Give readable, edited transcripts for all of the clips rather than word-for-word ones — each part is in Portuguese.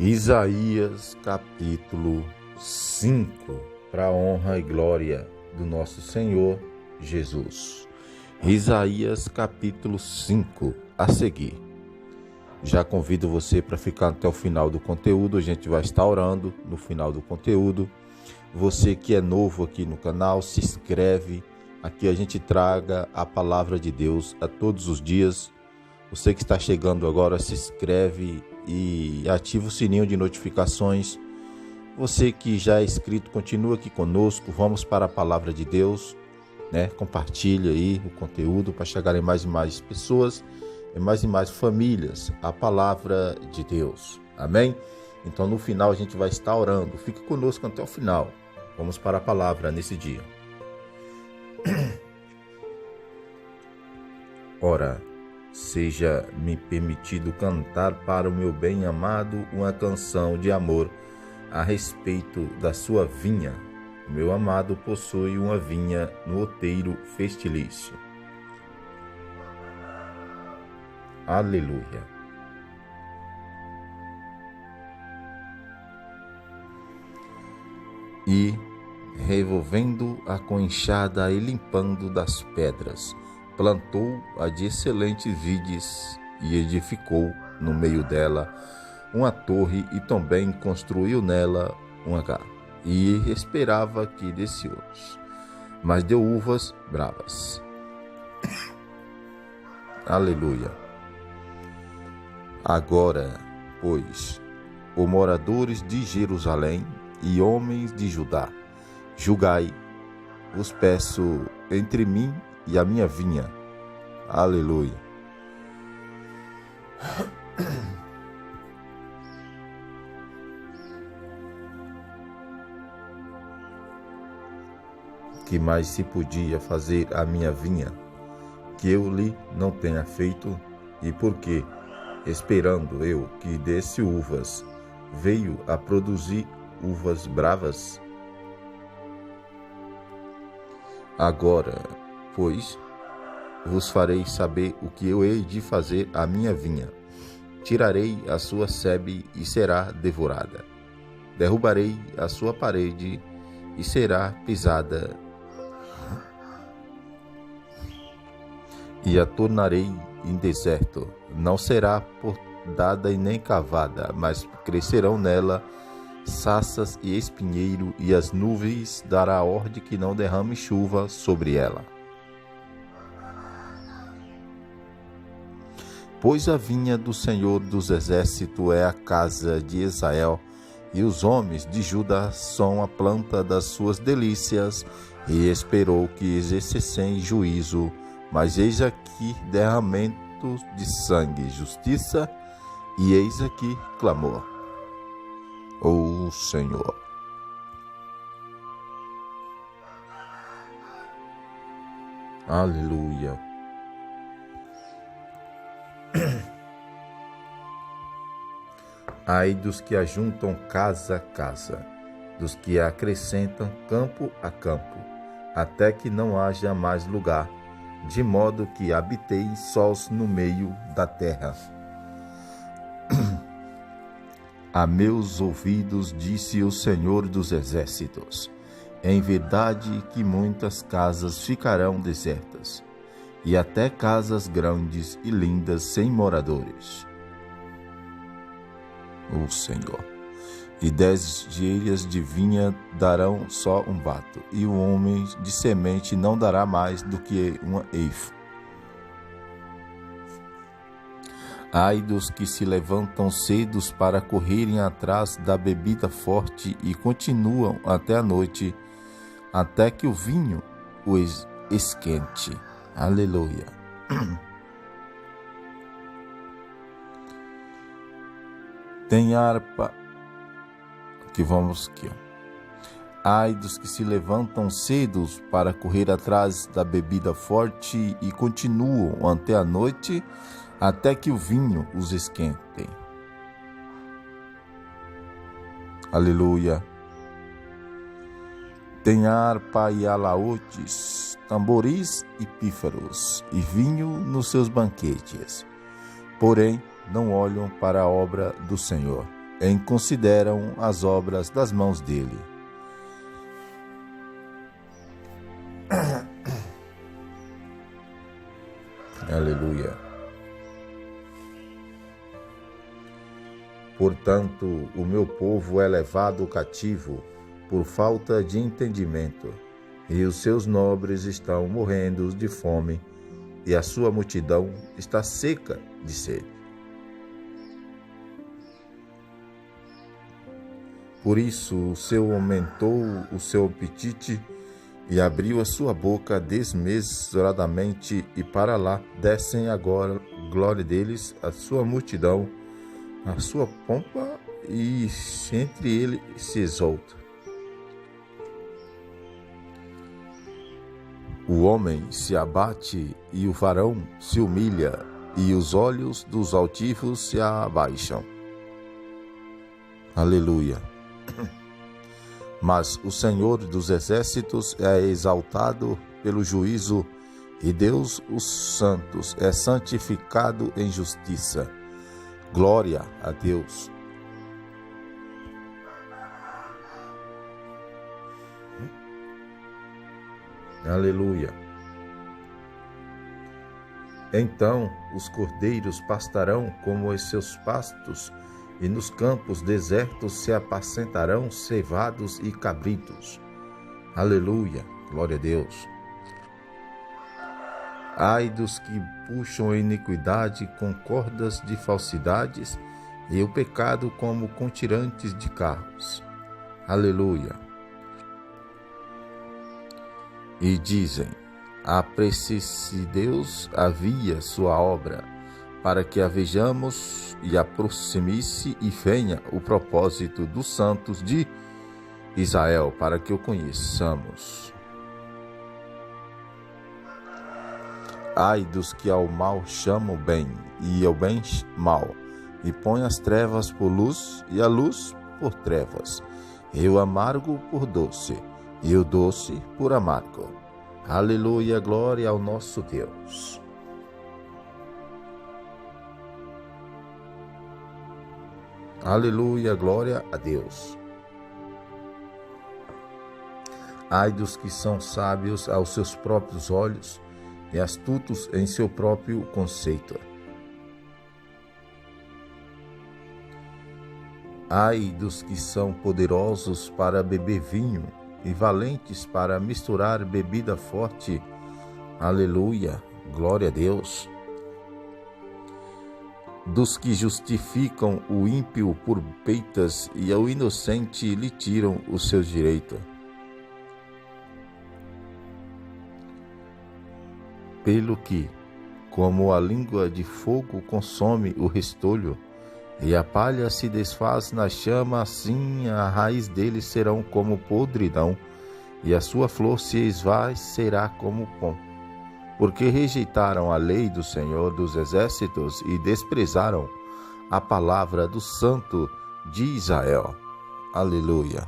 Isaías capítulo 5, para a honra e glória do nosso Senhor Jesus. Isaías capítulo 5, a seguir. Já convido você para ficar até o final do conteúdo, a gente vai estar orando no final do conteúdo. Você que é novo aqui no canal, se inscreve. Aqui a gente traga a palavra de Deus a todos os dias. Você que está chegando agora, se inscreve e ativa o sininho de notificações. Você que já é inscrito, continua aqui conosco. Vamos para a palavra de Deus, né? Compartilha aí o conteúdo para chegar em mais e mais pessoas, em mais e mais famílias, a palavra de Deus. Amém? Então no final a gente vai estar orando. Fique conosco até o final. Vamos para a palavra nesse dia. Ora, seja-me permitido cantar para o meu bem-amado uma canção de amor a respeito da sua vinha. O meu amado possui uma vinha no outeiro festilício. Aleluia. E, revolvendo-a com enxada e limpando das pedras, plantou-a de excelentes vides e edificou no meio dela uma torre e também construiu nela uma casa. E esperava que desse outros, mas deu uvas bravas. Aleluia. Agora, pois, os moradores de Jerusalém e homens de Judá, julgai, vos peço, entre mim e a minha vinha. Aleluia. Que mais se podia fazer a minha vinha, que eu lhe não tenha feito? E por que, esperando eu que desse uvas, veio a produzir uvas bravas? Agora, pois, vos farei saber o que eu hei de fazer à minha vinha. Tirarei a sua sebe e será devorada. Derrubarei a sua parede e será pisada. E a tornarei em deserto. Não será podada e nem cavada, mas crescerão nela saças e espinheiro, e as nuvens dará ordem que não derrame chuva sobre ela. Pois a vinha do Senhor dos Exércitos é a casa de Israel, e os homens de Judá são a planta das suas delícias, e esperou que exercessem juízo, mas eis aqui derramamento de sangue, justiça, e eis aqui clamor. Ó Senhor. Aleluia. Ai dos que ajuntam casa a casa, dos que acrescentam campo a campo, até que não haja mais lugar, de modo que habiteis sós no meio da terra. A meus ouvidos disse o Senhor dos Exércitos: em verdade que muitas casas ficarão desertas, e até casas grandes e lindas sem moradores. O Senhor. E 10 geiras de vinha darão só um bato, e o homem de semente não dará mais do que uma efa. Ai dos que se levantam cedos para correrem atrás da bebida forte e continuam até a noite, até que o vinho os esquente. Aleluia. Tem harpa, que vamos aqui. Ai dos que se levantam cedos para correr atrás da bebida forte e continuam até a noite, até que o vinho os esquente. Aleluia. Tem harpa e alaúdes, tamboris e pífaros, e vinho nos seus banquetes. Porém, não olham para a obra do Senhor, em consideram as obras das mãos dele. Aleluia. Portanto, o meu povo é levado cativo por falta de entendimento, e os seus nobres estão morrendo de fome, e a sua multidão está seca de sede. Por isso o seu aumentou o seu apetite e abriu a sua boca desmesuradamente, e para lá descem agora glória deles, a sua multidão, a sua pompa, e entre ele se exalta. O homem se abate e o varão se humilha, e os olhos dos altivos se abaixam. Aleluia. Mas o Senhor dos exércitos é exaltado pelo juízo, e Deus, os santos, é santificado em justiça. Glória a Deus. Aleluia. Então os cordeiros pastarão como os seus pastos, e nos campos desertos se apacentarão cevados e cabritos. Aleluia, glória a Deus. Ai dos que puxam a iniquidade com cordas de falsidades, e o pecado como com tirantes de carros. Aleluia. E dizem: aprecie-se Deus havia sua obra, para que a vejamos, e aproxime-se e venha o propósito dos santos de Israel, para que o conheçamos. Ai dos que ao mal chamam bem, e ao bem mal, e põem as trevas por luz, e a luz por trevas, e o amargo por doce, e o doce por amargo. Aleluia, glória ao nosso Deus. Aleluia, glória a Deus. Ai dos que são sábios aos seus próprios olhos e astutos em seu próprio conceito. Ai dos que são poderosos para beber vinho e valentes para misturar bebida forte. Aleluia, glória a Deus. Dos que justificam o ímpio por peitas e ao inocente lhe tiram o seu direito. Pelo que, como a língua de fogo consome o restolho, e a palha se desfaz na chama, assim a raiz dele serão como podridão, e a sua flor se esvaecerá como pó. Porque rejeitaram a lei do Senhor dos exércitos e desprezaram a palavra do Santo de Israel. Aleluia.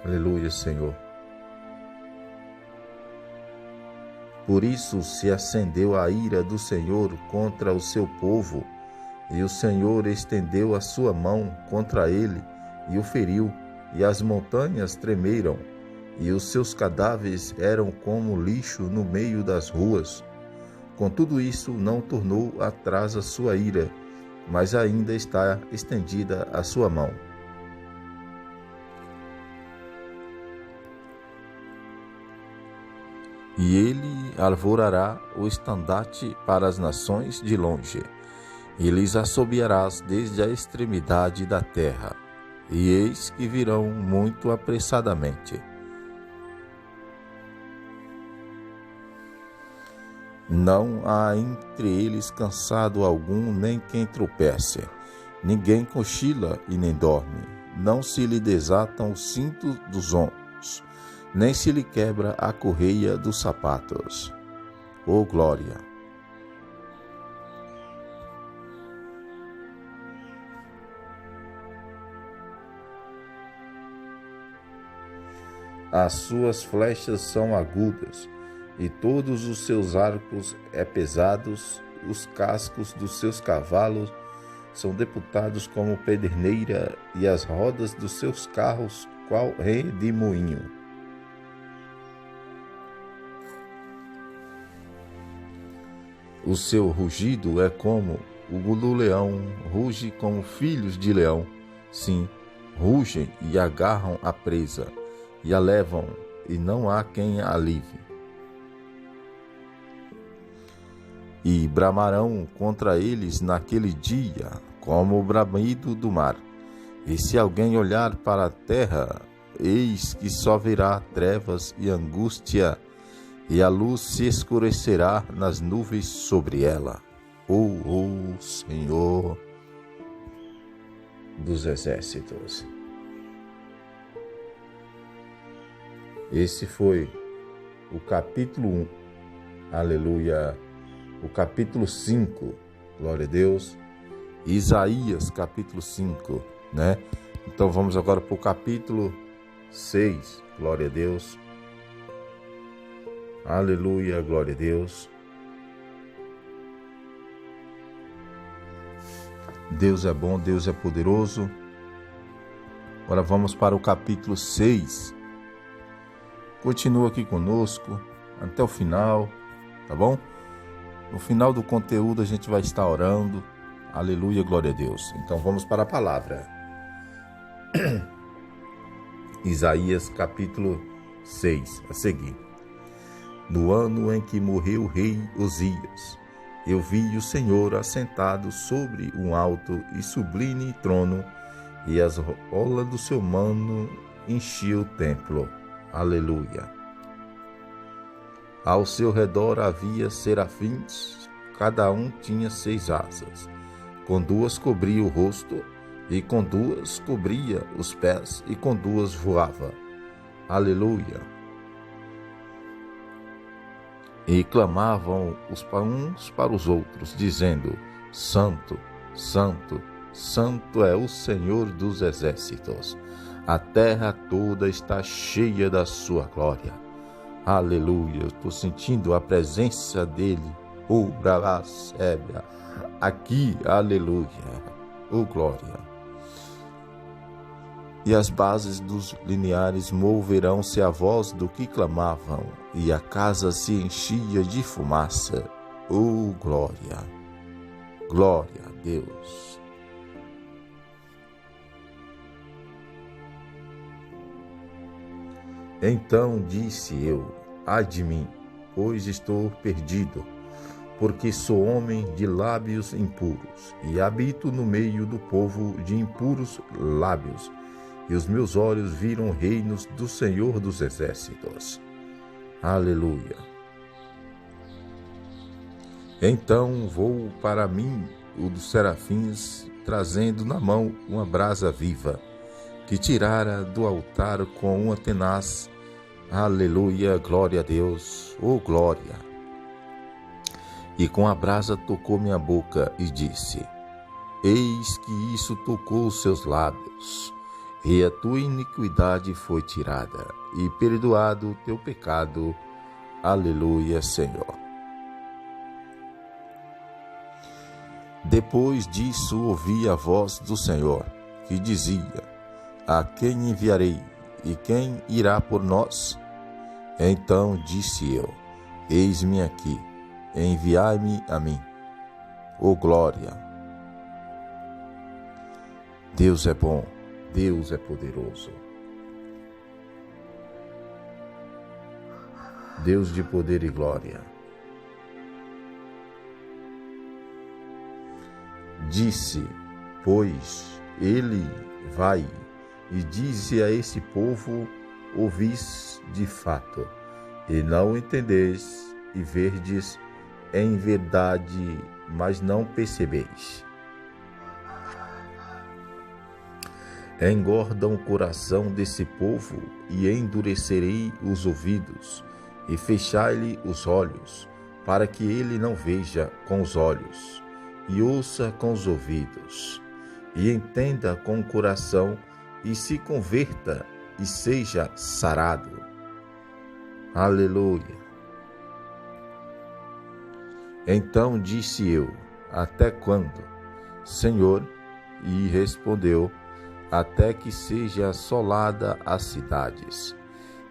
Aleluia, Senhor. Por isso se acendeu a ira do Senhor contra o seu povo, e o Senhor estendeu a sua mão contra ele e o feriu, e as montanhas tremeram, e os seus cadáveres eram como lixo no meio das ruas. Com tudo isso não tornou atrás a sua ira, mas ainda está estendida a sua mão. E ele alvorará o estandarte para as nações de longe, e lhes assobiarás desde a extremidade da terra, e eis que virão muito apressadamente. Não há entre eles cansado algum, nem quem tropece. Ninguém cochila e nem dorme. Não se lhe desatam os cintos dos ombros, nem se lhe quebra a correia dos sapatos. Oh, glória! As suas flechas são agudas, e todos os seus arcos pesados. Os cascos dos seus cavalos são deputados como pederneira, e as rodas dos seus carros qual redemoinho. O seu rugido é como o do leão, ruge como filhos de leão. Sim, rugem e agarram a presa, e a levam, e não há quem a livre. E bramarão contra eles naquele dia, como o bramido do mar. E se alguém olhar para a terra, eis que só verá trevas e angústia, e a luz se escurecerá nas nuvens sobre ela. O Senhor dos Exércitos. Esse foi o capítulo 1. Aleluia. O capítulo 5. Glória a Deus. Isaías, capítulo 5, né? Então vamos agora para o capítulo 6. Glória a Deus. Aleluia, glória a Deus. Deus é bom, Deus é poderoso. Agora vamos para o capítulo 6. Continua aqui conosco até o final, tá bom? No final do conteúdo a gente vai estar orando. Aleluia, glória a Deus. Então vamos para a palavra. Isaías capítulo 6, a seguir. No ano em que morreu o rei Uzias, eu vi o Senhor assentado sobre um alto e sublime trono, e as rolas do seu mano enchiam o templo. Aleluia. Ao seu redor havia serafins, cada um tinha 6 asas. Com 2 cobria o rosto, e com 2 cobria os pés, e com 2 voava. Aleluia. E clamavam uns para os outros, dizendo: Santo, Santo, Santo é o Senhor dos Exércitos. A terra toda está cheia da sua glória. Aleluia. Eu estou sentindo a presença dele. Aqui, aleluia. Glória. E as bases dos lineares moverão-se à voz do que clamavam, e a casa se enchia de fumaça. Glória! Glória a Deus! Então disse eu: ai de mim, pois estou perdido, porque sou homem de lábios impuros, e habito no meio do povo de impuros lábios. E os meus olhos viram reinos do Senhor dos Exércitos. Aleluia. Então vou para mim o dos serafins, trazendo na mão uma brasa viva, que tirara do altar com uma tenaz. Aleluia, glória a Deus, glória. E com a brasa tocou minha boca e disse: eis que isso tocou os seus lábios. E a tua iniquidade foi tirada, e perdoado o teu pecado. Aleluia, Senhor. Depois disso ouvi a voz do Senhor, que dizia: a quem enviarei, e quem irá por nós? Então disse eu: eis-me aqui, enviai-me a mim. Glória. Deus é bom. Deus é poderoso. Deus de poder e glória. Disse, pois, ele vai e disse a esse povo: ouvis de fato, e não entendeis, e verdes em verdade, mas não percebeis. Engordam o coração desse povo, e endurecerei os ouvidos, e fechai-lhe os olhos, para que ele não veja com os olhos, e ouça com os ouvidos, e entenda com o coração, e se converta, e seja sarado. Aleluia. Então disse eu: até quando, Senhor? E respondeu: até que seja assolada as cidades,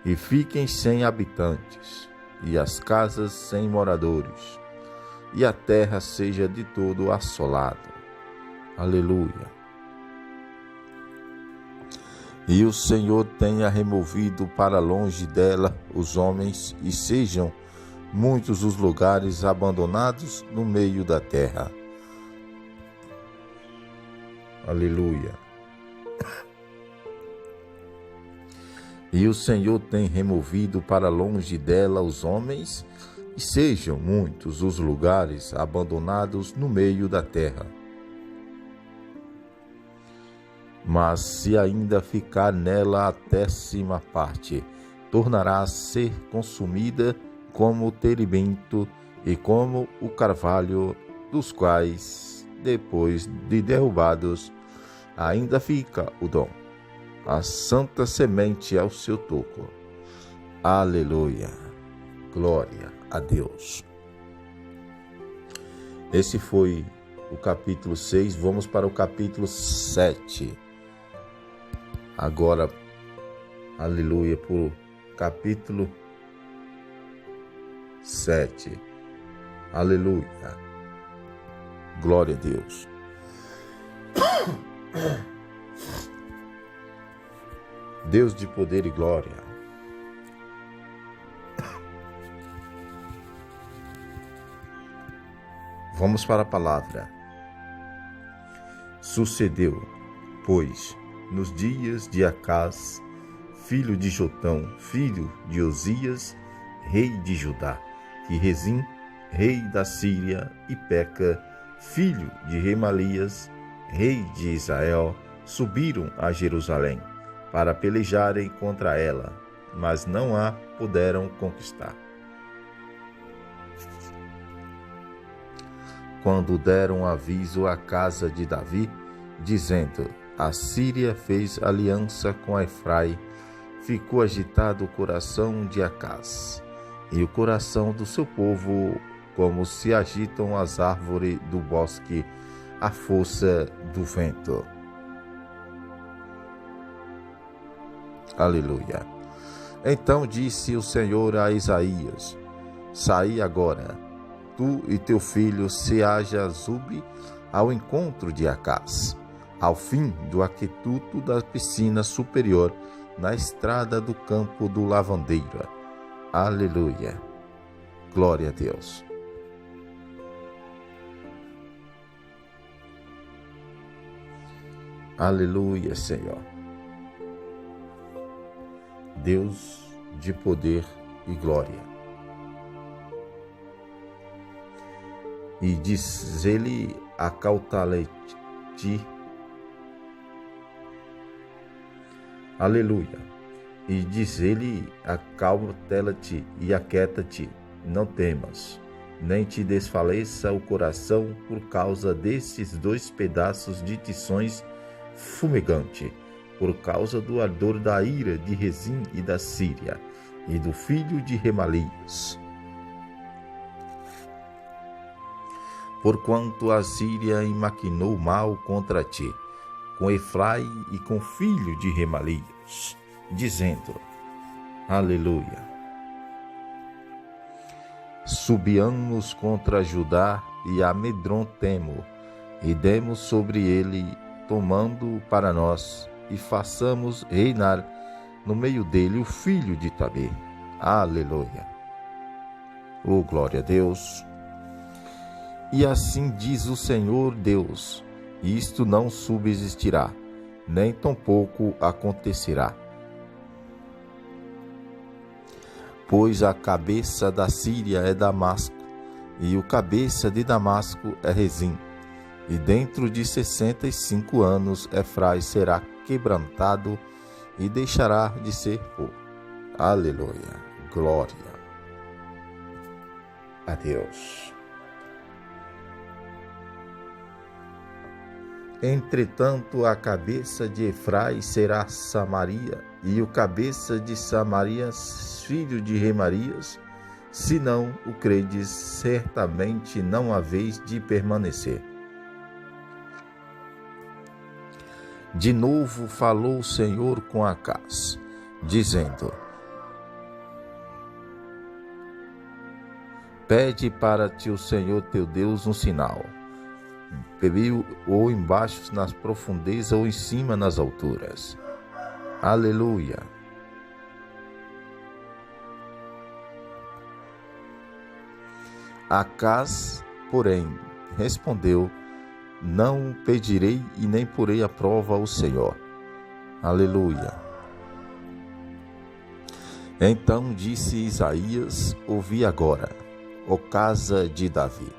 e fiquem sem habitantes, e as casas sem moradores, e a terra seja de todo assolada. Aleluia. E o Senhor tenha removido para longe dela os homens, e sejam muitos os lugares abandonados no meio da terra. Aleluia. E o Senhor tem removido para longe dela os homens, e sejam muitos os lugares abandonados no meio da terra. Mas se ainda ficar nela a 10ª parte, tornará a ser consumida como o terebinto e como o carvalho, dos quais, depois de derrubados, ainda fica o dom, a santa semente ao seu toco. Aleluia. Glória a Deus. Esse foi o capítulo 6. Vamos para o capítulo 7. Agora, aleluia, por capítulo 7. Aleluia. Glória a Deus. Deus de poder e glória. Vamos para a palavra. Sucedeu, pois, nos dias de Acás, filho de Jotão, filho de Osias, rei de Judá, que Rezim, rei da Síria, e Peca, filho de Remalias, rei de Israel, subiram a Jerusalém para pelejarem contra ela, mas não a puderam conquistar. Quando deram aviso à casa de Davi, dizendo: a Síria fez aliança com Efraim, ficou agitado o coração de Acás, e o coração do seu povo, como se agitam as árvores do bosque à força do vento. Aleluia. Então disse o Senhor a Isaías: saí agora, tu e teu filho Seaja-Zube, ao encontro de Acás, ao fim do aqueduto da piscina superior, na estrada do campo do lavandeiro. Aleluia. Glória a Deus. Aleluia, Senhor. Deus de poder e glória. E diz ele: acauta-te. Aleluia. E diz ele: acauta-te e aquieta-te, não temas, nem te desfaleça o coração por causa desses 2 pedaços de tições fumegante, por causa do ardor da ira de Rezim e da Síria, e do filho de Remalias. Porquanto a Síria maquinou mal contra ti, com Efraim e com o filho de Remalias, dizendo: aleluia. Subiamos contra Judá e amedrontemo, e demos sobre ele, tomando-o para nós, e façamos reinar no meio dele o filho de Tabê. Aleluia. Oh, glória a Deus. E assim diz o Senhor Deus: isto não subsistirá, nem tampouco acontecerá. Pois a cabeça da Síria é Damasco, e o cabeça de Damasco é Rezim. E dentro de 65 anos Efraim será quebrantado e deixará de ser povo. Aleluia. Glória a Deus. Entretanto, a cabeça de Efraim será Samaria, e o cabeça de Samarias, filho de Remarias, se não o credes, certamente não haveis de permanecer. De novo falou o Senhor com Acaz, dizendo: Pede para ti o Senhor teu Deus um sinal, ou embaixo nas profundezas, ou em cima nas alturas. Aleluia. Acaz, porém, respondeu: Não pedirei e nem porei à prova ao Senhor. Aleluia. Então disse Isaías: Ouvi agora, ó casa de Davi.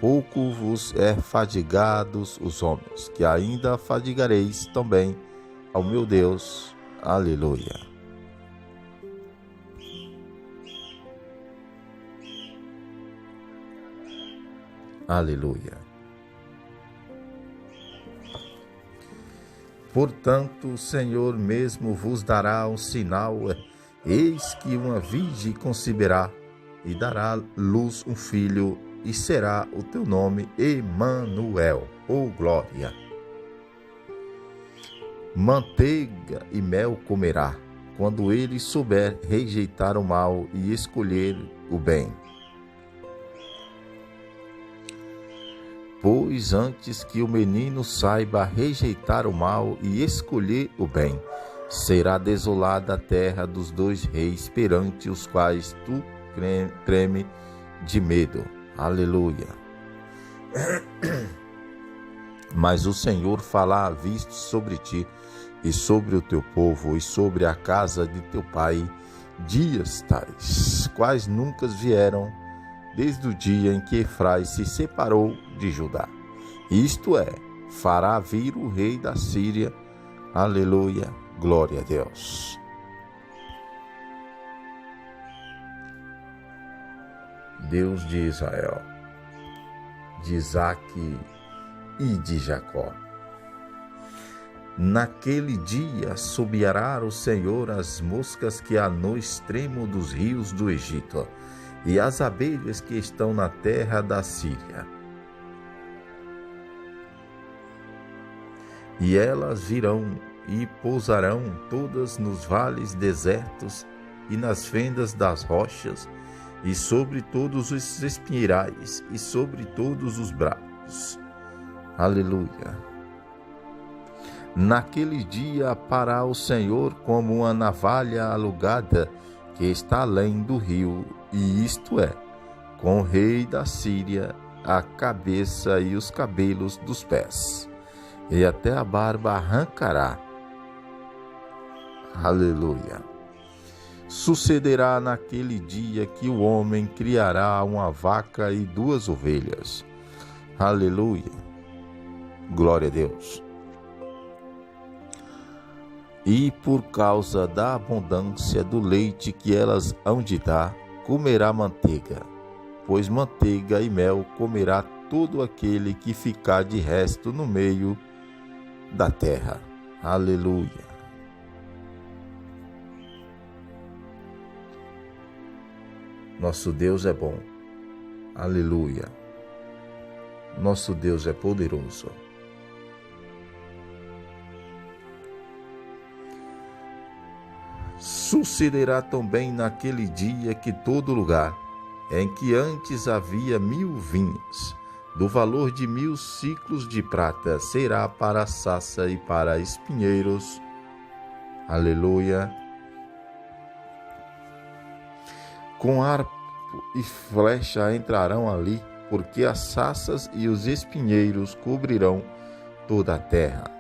Pouco vos é fadigados os homens, que ainda fadigareis também ao meu Deus. Aleluia. Aleluia. Portanto, o Senhor mesmo vos dará um sinal. Eis que uma virgem conceberá e dará luz um filho, e será o teu nome Emanuel, ou glória. Manteiga e mel comerá, quando ele souber rejeitar o mal e escolher o bem. Pois antes que o menino saiba rejeitar o mal e escolher o bem, será desolada a terra dos dois reis perante os quais tu treme de medo. Aleluia. Mas o Senhor fará visto sobre ti e sobre o teu povo e sobre a casa de teu pai dias tais, quais nunca vieram desde o dia em que Efraim se separou de Judá. Isto é, fará vir o rei da Síria. Aleluia, glória a Deus. Deus de Israel, de Isaque e de Jacó. Naquele dia assobiará o Senhor as moscas que há no extremo dos rios do Egito, e as abelhas que estão na terra da Síria. E elas virão e pousarão todas nos vales desertos e nas fendas das rochas, e sobre todos os espinheirais e sobre todos os bracos. Aleluia. Naquele dia parará o Senhor como uma navalha alugada que está além do rio, e isto é, com o rei da Síria, a cabeça e os cabelos dos pés, e até a barba arrancará. Aleluia. Sucederá naquele dia que o homem criará uma vaca e 2 ovelhas. Aleluia. Glória a Deus. E por causa da abundância do leite que elas hão de dar, comerá manteiga, pois manteiga e mel comerá todo aquele que ficar de resto no meio da terra. Aleluia. Nosso Deus é bom. Aleluia. Nosso Deus é poderoso. Sucederá também naquele dia que todo lugar, em que antes havia 1000 vinhas, do valor de 1000 siclos de prata, será para a sassa e para espinheiros. Aleluia. Com arco e flecha entrarão ali, porque as saças e os espinheiros cobrirão toda a terra.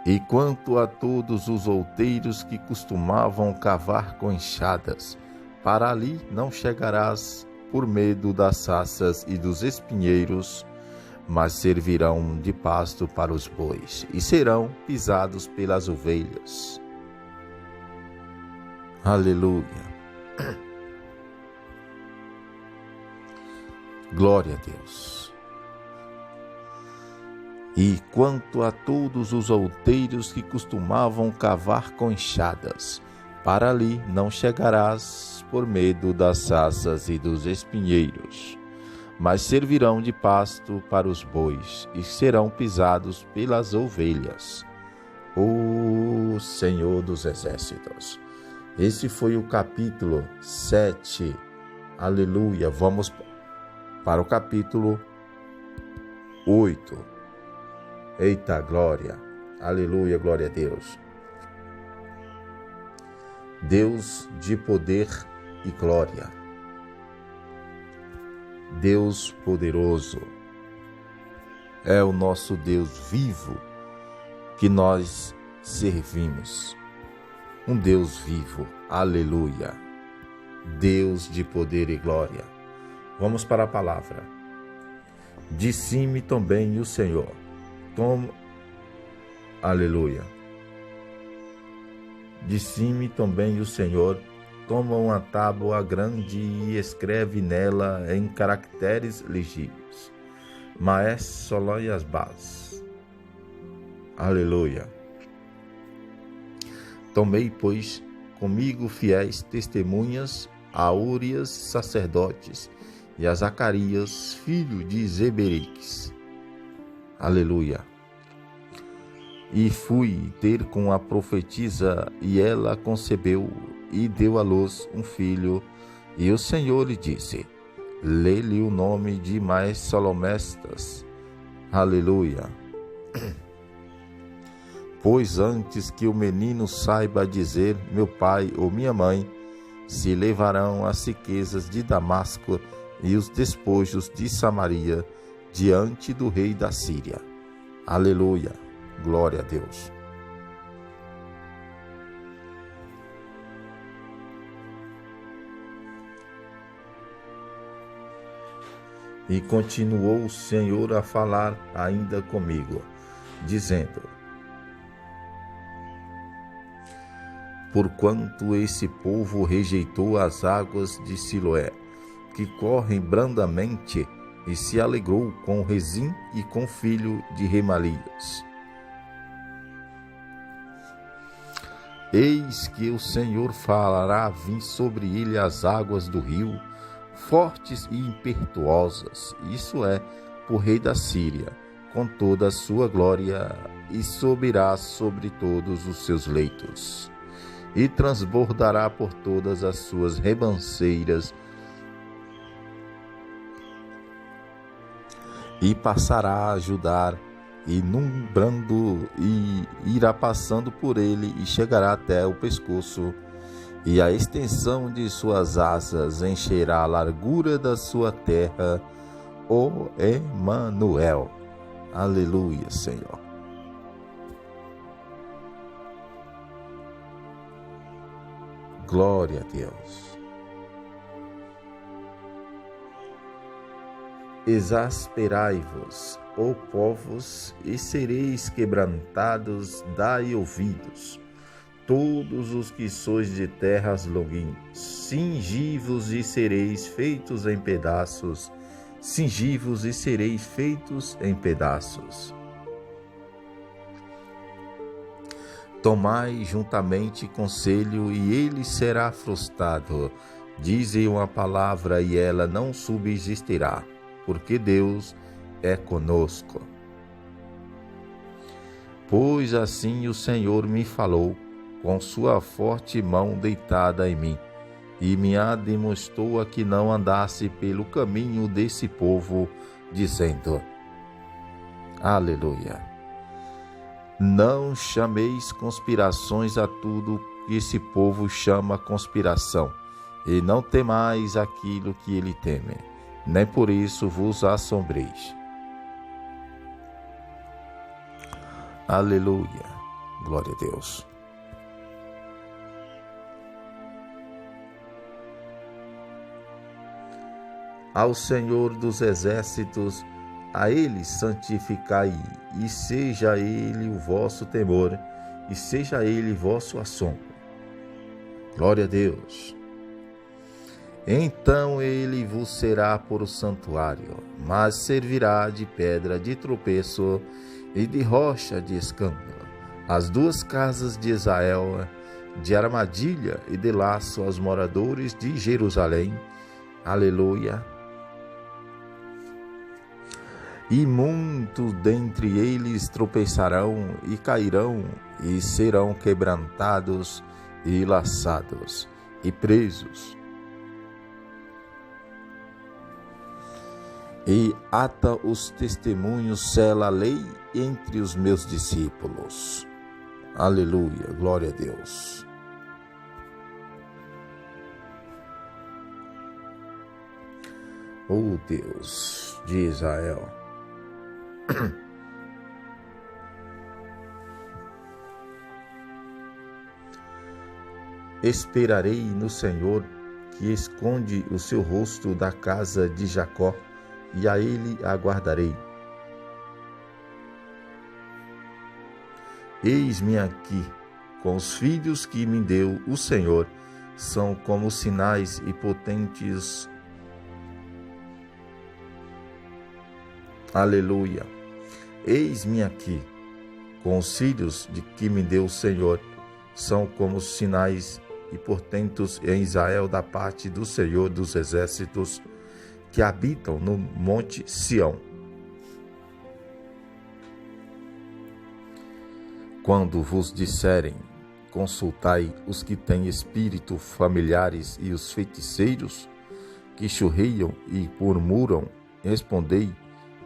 E quanto a todos os outeiros que costumavam cavar com enxadas, para ali não chegarás por medo das saças e dos espinheiros, mas servirão de pasto para os bois e serão pisados pelas ovelhas. Aleluia. Glória a Deus. E quanto a todos os outeiros que costumavam cavar com enxadas, para ali não chegarás por medo das saças e dos espinheiros, mas servirão de pasto para os bois e serão pisados pelas ovelhas. O Senhor dos Exércitos. Esse foi o capítulo 7. Aleluia. Vamos para o capítulo 8. Eita glória. Aleluia, glória a Deus. Deus de poder e glória. Deus poderoso. É o nosso Deus vivo que nós servimos. Um Deus vivo. Aleluia. Deus de poder e glória. Vamos para a palavra. Disse-me também o Senhor. Aleluia. Disse-me também o Senhor, toma uma tábua grande e escreve nela em caracteres legíveis. Maes Soloi Asbaz. Aleluia. Tomei, pois, comigo fiéis testemunhas, a Urias, sacerdotes, e a Zacarias, filho de Zeberiques. Aleluia. E fui ter com a profetisa, e ela concebeu e deu à luz um filho. E o Senhor lhe disse: lê-lhe o nome de Mais Salomestas. Aleluia. Pois antes que o menino saiba dizer meu pai ou minha mãe, se levarão as riquezas de Damasco e os despojos de Samaria diante do rei da Síria. Aleluia. Glória a Deus. E continuou o Senhor a falar ainda comigo, dizendo: porquanto esse povo rejeitou as águas de Siloé, que correm brandamente, e se alegrou com Rezim e com o filho de Remalias. Eis que o Senhor fará vir sobre ele as águas do rio, fortes e impetuosas, isso é, por rei da Síria, com toda a sua glória, e subirá sobre todos os seus leitos, e transbordará por todas as suas ribanceiras, e passará a ajudar, inundando, e irá passando por ele, e chegará até o pescoço, e a extensão de suas asas encherá a largura da sua terra, o Emanuel. Aleluia, Senhor. Glória a Deus. Exasperai-vos, ó povos, e sereis quebrantados, dai ouvidos, todos os que sois de terras longínquas, cingi-vos e sereis feitos em pedaços, cingi-vos e sereis feitos em pedaços. Tomai juntamente conselho, e ele será frustrado. Dizem uma palavra, e ela não subsistirá, porque Deus é conosco. Pois assim o Senhor me falou, com sua forte mão deitada em mim, e me admoestou a que não andasse pelo caminho desse povo, dizendo: Aleluia. Não chameis conspirações a tudo que esse povo chama conspiração, e não temais aquilo que ele teme, nem por isso vos assombreis. Aleluia. Glória a Deus. Ao Senhor dos Exércitos, a Ele santificai, e seja Ele o vosso temor, e seja Ele vosso assombro. Glória a Deus. Então Ele vos será por santuário, mas servirá de pedra de tropeço e de rocha de escândalo, as duas casas de Israel, de armadilha e de laço aos moradores de Jerusalém. Aleluia. E muitos dentre eles tropeçarão e cairão e serão quebrantados e laçados e presos. E ata os testemunhos, sela a lei entre os meus discípulos. Aleluia, glória a Deus. Oh Deus de Israel. Esperarei no Senhor, que esconde o seu rosto da casa de Jacó, e a ele aguardarei. Eis-me aqui, com os filhos que me deu o Senhor, são como sinais e potentes. Aleluia. Eis-me aqui, com os filhos de que me deu o Senhor, são como sinais e portentos em Israel da parte do Senhor dos exércitos, que habitam no monte Sião. Quando vos disserem, consultai os que têm espírito familiares e os feiticeiros, que chorreiam e murmuram, respondei,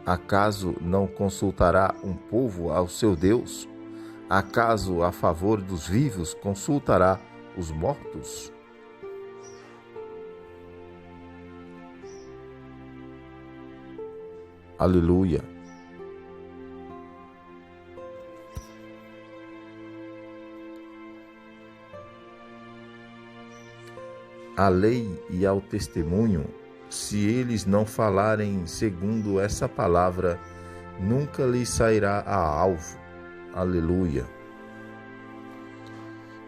acaso não consultará um povo ao seu Deus? Acaso a favor dos vivos consultará os mortos? Aleluia. À lei e ao testemunho, se eles não falarem segundo essa palavra, nunca lhes sairá a alvo. Aleluia.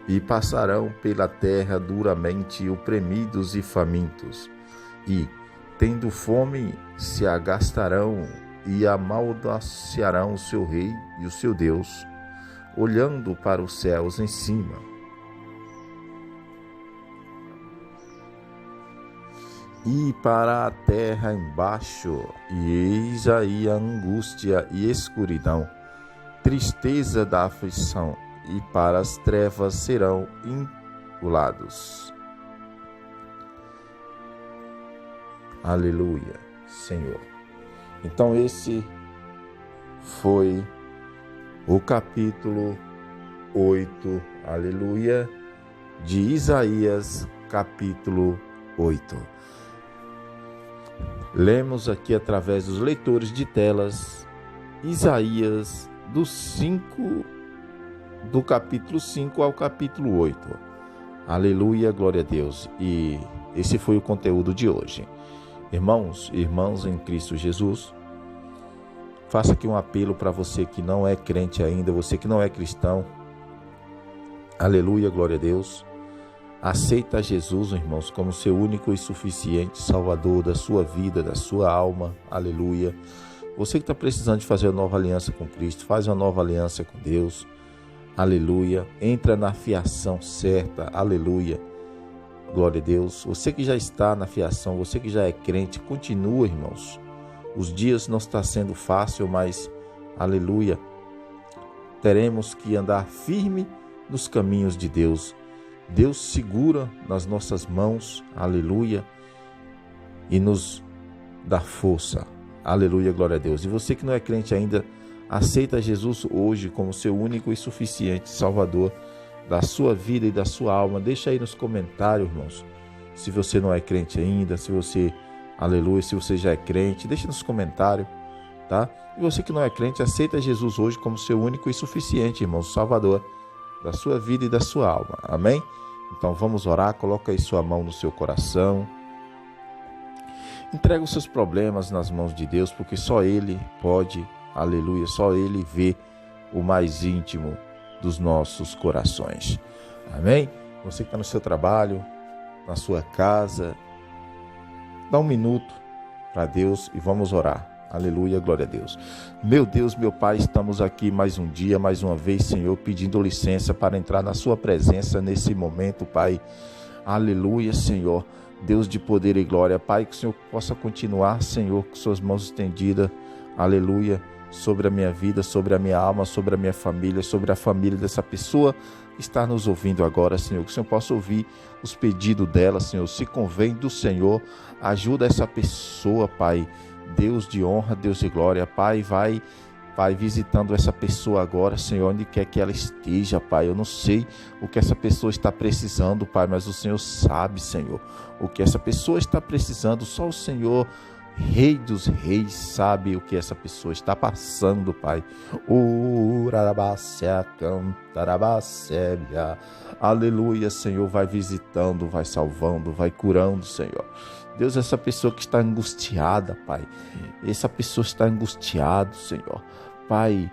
E passarão pela terra duramente oprimidos e famintos, e, tendo fome, se agastarão e amaldiçoarão o seu rei e o seu Deus, olhando para os céus em cima. E para a terra embaixo, e eis aí a angústia e escuridão, tristeza da aflição, e para as trevas serão engolados. Aleluia, Senhor. Então esse foi o capítulo 8, aleluia, de Isaías, capítulo 8. Lemos aqui através dos leitores de telas, Isaías do capítulo 5 ao capítulo 8. Aleluia, glória a Deus. E esse foi o conteúdo de hoje. Irmãos e irmãs em Cristo Jesus, faço aqui um apelo para você que não é crente ainda, você que não é cristão. Aleluia, glória a Deus. Aceita Jesus, irmãos, como seu único e suficiente Salvador da sua vida, da sua alma. Aleluia. Você que está precisando de fazer uma nova aliança com Cristo, faz uma nova aliança com Deus. Aleluia. Entra na fiação certa. Aleluia. Glória a Deus. Você que já está na fiação, você que já é crente, continua, irmãos. Os dias não estão sendo fácil, mas, aleluia, teremos que andar firme nos caminhos de Deus. Deus segura nas nossas mãos, aleluia, e nos dá força. Aleluia, glória a Deus. E você que não é crente ainda, aceita Jesus hoje como seu único e suficiente Salvador da sua vida e da sua alma. Deixa aí nos comentários, irmãos, se você não é crente ainda, se você, aleluia, se você já é crente, deixa nos comentários, tá? E você que não é crente, aceita Jesus hoje como seu único e suficiente, irmãos, Salvador da sua vida e da sua alma. Amém? Então vamos orar, coloca aí sua mão no seu coração. Entrega os seus problemas nas mãos de Deus, porque só Ele pode, aleluia, só Ele vê o mais íntimo dos nossos corações. Amém? Você que está no seu trabalho, na sua casa, dá um minuto para Deus e vamos orar. Aleluia, glória a Deus. Meu Deus, meu Pai, estamos aqui mais um dia, mais uma vez, Senhor, pedindo licença para entrar na sua presença nesse momento, Pai. Aleluia, Senhor. Deus de poder e glória, Pai, que o Senhor possa continuar, Senhor, com suas mãos estendidas, aleluia, sobre a minha vida, sobre a minha alma, sobre a minha família, sobre a família dessa pessoa que está nos ouvindo agora, Senhor. Que o Senhor possa ouvir os pedidos dela, Senhor. Se convém do Senhor, ajuda essa pessoa, Pai. Deus de honra, Deus de glória, Pai, vai visitando essa pessoa agora, Senhor, onde quer que ela esteja, Pai. Eu não sei o que essa pessoa está precisando, Pai, mas o Senhor sabe, Senhor, o que essa pessoa está precisando. Só o Senhor, Rei dos Reis, sabe o que essa pessoa está passando, Pai. Aleluia, Senhor, vai visitando, vai salvando, vai curando, Senhor. Deus, essa pessoa que está angustiada, Pai, essa pessoa está angustiada, Senhor, Pai,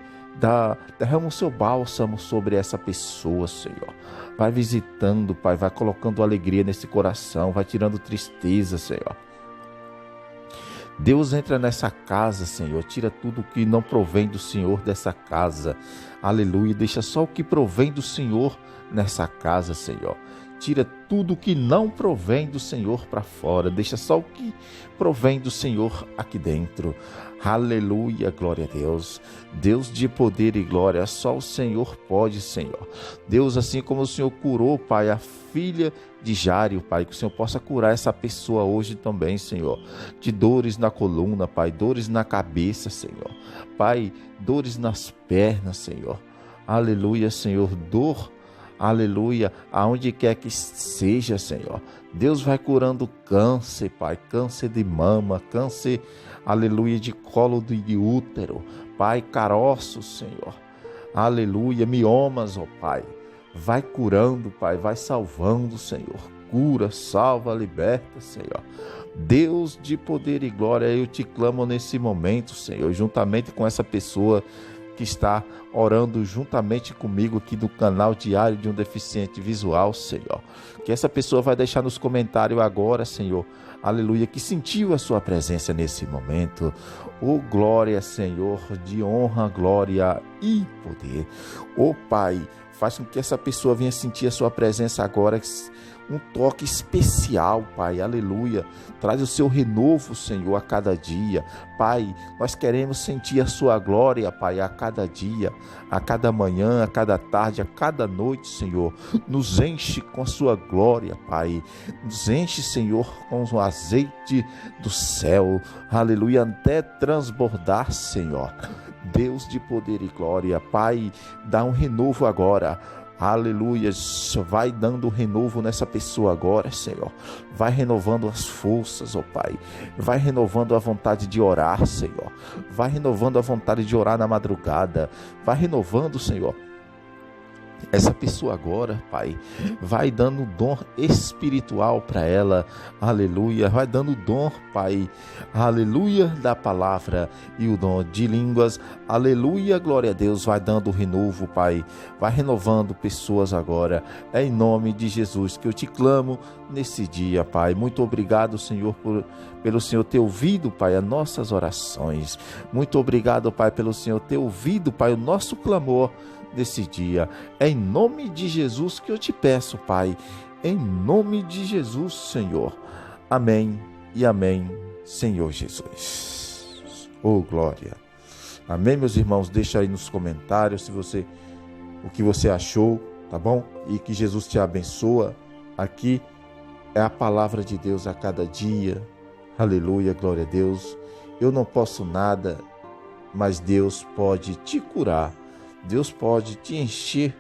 derrama o seu bálsamo sobre essa pessoa, Senhor. Vai visitando, Pai, vai colocando alegria nesse coração, vai tirando tristeza, Senhor. Deus, entra nessa casa, Senhor, tira tudo que não provém do Senhor dessa casa, aleluia, deixa só o que provém do Senhor nessa casa, Senhor. Tira tudo que não provém do Senhor para fora, deixa só o que provém do Senhor aqui dentro. Aleluia, glória a Deus. Deus de poder e glória, só o Senhor pode, Senhor. Deus, assim como o Senhor curou, Pai, a filha de Jário, Pai, que o Senhor possa curar essa pessoa hoje também, Senhor. De dores na coluna, Pai, dores na cabeça, Senhor. Pai, dores nas pernas, Senhor. Aleluia, Senhor, dor, aleluia, aonde quer que seja, Senhor. Deus vai curando câncer, Pai, câncer de mama, câncer, aleluia, de colo de útero, Pai, caroços, Senhor, aleluia, miomas, ó Pai. Vai curando, Pai, vai salvando, Senhor. Cura, salva, liberta, Senhor. Deus de poder e glória, eu te clamo nesse momento, Senhor, juntamente com essa pessoa que está orando juntamente comigo aqui do canal Diário de um Deficiente Visual, Senhor. Que essa pessoa vai deixar nos comentários agora, Senhor, aleluia, que sentiu a sua presença nesse momento. Oh, glória, Senhor, de honra, glória e poder. Oh, Pai, faz com que essa pessoa venha sentir a sua presença agora, um toque especial, Pai, aleluia. Traz o seu renovo, Senhor, a cada dia. Pai, nós queremos sentir a sua glória, Pai, a cada dia, a cada manhã, a cada tarde, a cada noite, Senhor. Nos enche com a sua glória, Pai. Nos enche, Senhor, com o azeite do céu, aleluia, até transbordar, Senhor. Deus de poder e glória, Pai, dá um renovo agora. Aleluia, vai dando renovo nessa pessoa agora, Senhor. Vai renovando as forças, ó Pai. Vai renovando a vontade de orar, Senhor. Vai renovando a vontade de orar na madrugada. Vai renovando, Senhor, essa pessoa agora, Pai, vai dando dom espiritual para ela, aleluia, vai dando dom, Pai, aleluia, da palavra e o dom de línguas, aleluia, glória a Deus, vai dando renovo, Pai, vai renovando pessoas agora, é em nome de Jesus que eu te clamo nesse dia, Pai. Muito obrigado, Senhor, pelo Senhor ter ouvido, Pai, as nossas orações, muito obrigado, Pai, pelo Senhor ter ouvido, Pai, o nosso clamor desse dia. É em nome de Jesus que eu te peço, Pai, em nome de Jesus, Senhor. Amém e amém, Senhor Jesus. Oh, glória. Amém, meus irmãos. Deixa aí nos comentários o que você achou, tá bom? E que Jesus te abençoa. Aqui é a palavra de Deus a cada dia. Aleluia, glória a Deus. Eu não posso nada, mas Deus pode te curar. Deus pode te encher,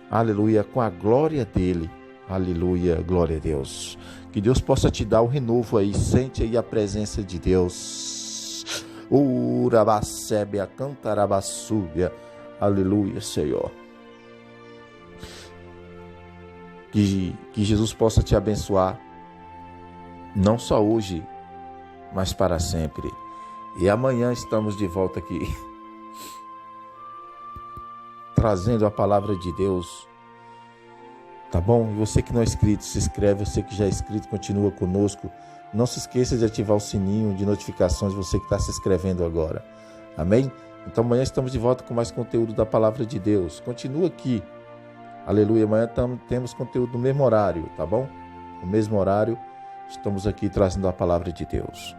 aleluia, com a glória dele, aleluia, glória a Deus. Que Deus possa te dar o renovo aí, sente aí a presença de Deus. Urabacébia, cantarabassúbia, aleluia, Senhor. Que Jesus possa te abençoar, não só hoje, mas para sempre. E amanhã estamos de volta aqui, trazendo a palavra de Deus, tá bom? E você que não é inscrito, se inscreve. Você que já é inscrito, continua conosco, Não se esqueça de ativar o sininho de notificações, você que está se inscrevendo agora. Amém? Então amanhã estamos de volta com mais conteúdo da Palavra de Deus. Continua aqui. Aleluia. Amanhã temos conteúdo no mesmo horário, tá bom? No mesmo horário, estamos aqui trazendo a Palavra de Deus.